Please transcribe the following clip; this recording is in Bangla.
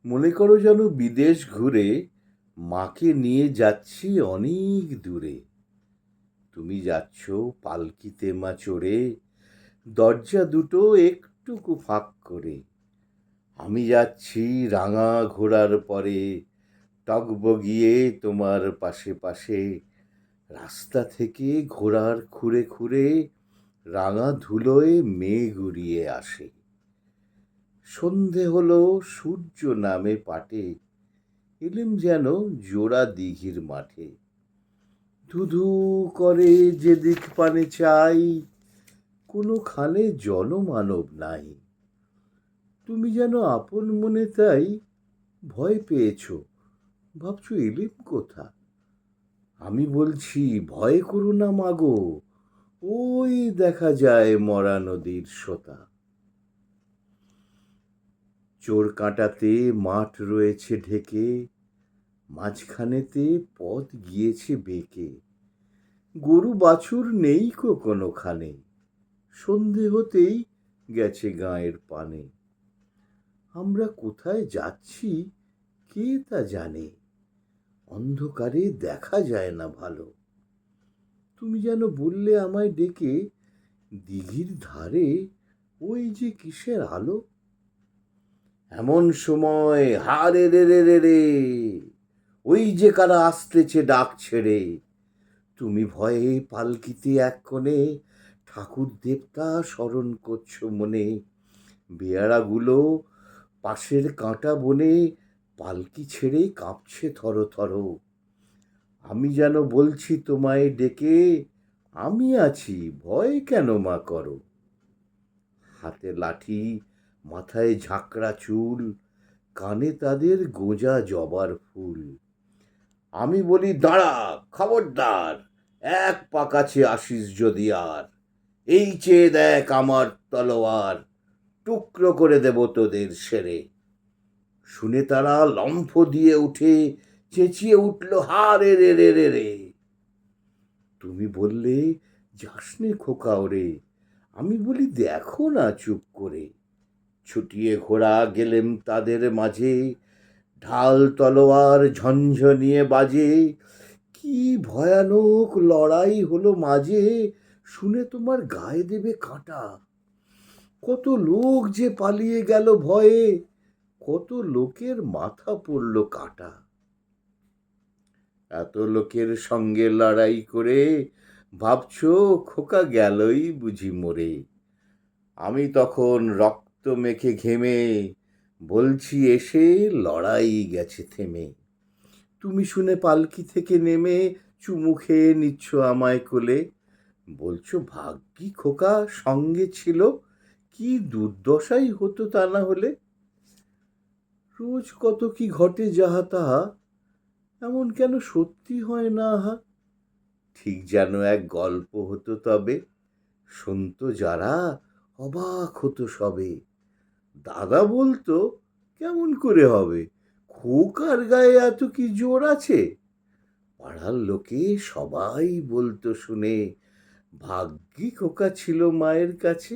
মনে করো যেন বিদেশ ঘুরে মাকে নিয়ে যাচ্ছি অনেক দূরে। তুমি যাচ্ছ পালকিতে মা চড়ে, দরজা দুটো একটুকু ফাঁক করে। আমি যাচ্ছি রাঙা ঘোড়ার পরে, টগবগিয়ে তোমার পাশে পাশে। রাস্তা থেকে ঘোড়ার খুঁড়ে খুঁড়ে রাঙা ধুলোয় মেঘ উড়িয়ে আসে। সন্ধে হলো, সূর্য নামে পাটে, এলেম যেন জোড়া দিঘির মাঠে। ধুধু করে যেদিক পানে চাই, কোনোখানে জনমানব নাই। তুমি যেন আপন মনে তাই ভয় পেয়েছ, ভাবছো এলেম কোথা। আমি বলছি ভয় করো না মাগো, ওই দেখা যায় মরা নদীর সোতা। চোর কাঁটাতে মাঠ রয়েছে ঢেকে, মাঝখানেতে পথ গিয়েছে বেঁকে। গরু বাছুর নেই কোনোখানে, সন্ধে হতেই গেছে গাঁয়ের পানে। আমরা কোথায় যাচ্ছি কে তা জানে, অন্ধকারে দেখা যায় না ভালো। তুমি যেন বললে আমায় ডেকে, দিঘির ধারে ওই যে কিসের আলো। এমন সময় হারে রে রে রে রে, ওই যে কারা আসতেছে ডাক ছেড়ে। তুমি ভয়ে পালকিতে এক কোণে, ঠাকুর দেবতা স্মরণ করছো মনে। বেয়ারাগুলো পাশের কাঁটা বনে পালকি ছেড়ে কাঁপছে থর থর। আমি যেন বলছি তোমায় ডেকে, আমি আছি, ভয় কেন মা করো। হাতে লাঠি, মাথায় ঝাঁকড়া চুল, কানে তাদের গোঁজা জবার ফুল। আমি বলি দাঁড়া, খবরদার, এক পা কাছে আসিস যদি আর। এই চেয়ে দেখ আমার তলোয়ার, টুকরো করে দেব তোদের সেরে। শুনে তারা লম্ফ দিয়ে উঠে চেঁচিয়ে উঠল হা রে রে রে রে রে। তুমি বললে যাসনে খোকা ওরে, আমি বলি দেখো না চুপ করে। ছুটিয়ে ঘোড়া গেলেম তাদের মাঝে, ঢাল তলোয়ার ঝনঝনিয়ে বাজে। কি ভয়ানক লড়াই হলো মাঝে, শুনে তোমার গায়ে দেবে কাঁটা। কত লোক যে পালিয়ে গেল ভয়ে, কত লোকের মাথা পড়ল কাটা। এত লোকের সঙ্গে লড়াই করে ভাবছো খোকা গেলই বুঝি মরে। আমি তখন রক্ত মেখে ঘেমে বলছি এসে লড়াই গেছে থেমে। তুমি শুনে পালকি থেকে নেমে চুমু খেয়ে নিচ্ছ আমায় কোলে। বলছো ভাগ্যি খোকা সঙ্গে ছিল, কি দুর্দশাই হতো তা না হলে। রোজ কত কি ঘটে যাহা তাহা, এমন কেন সত্যি হয় না আহা। ঠিক যেন এক গল্প হতো তবে, শুনতো যারা অবাক হতো সবে। দাদা বলতো কেমন করে হবে, খোকার গায়ে এত কি জোর আছে। পাড়ার লোকে সবাই বলতো শুনে, ভাগ্যি খোকা ছিল মায়ের কাছে।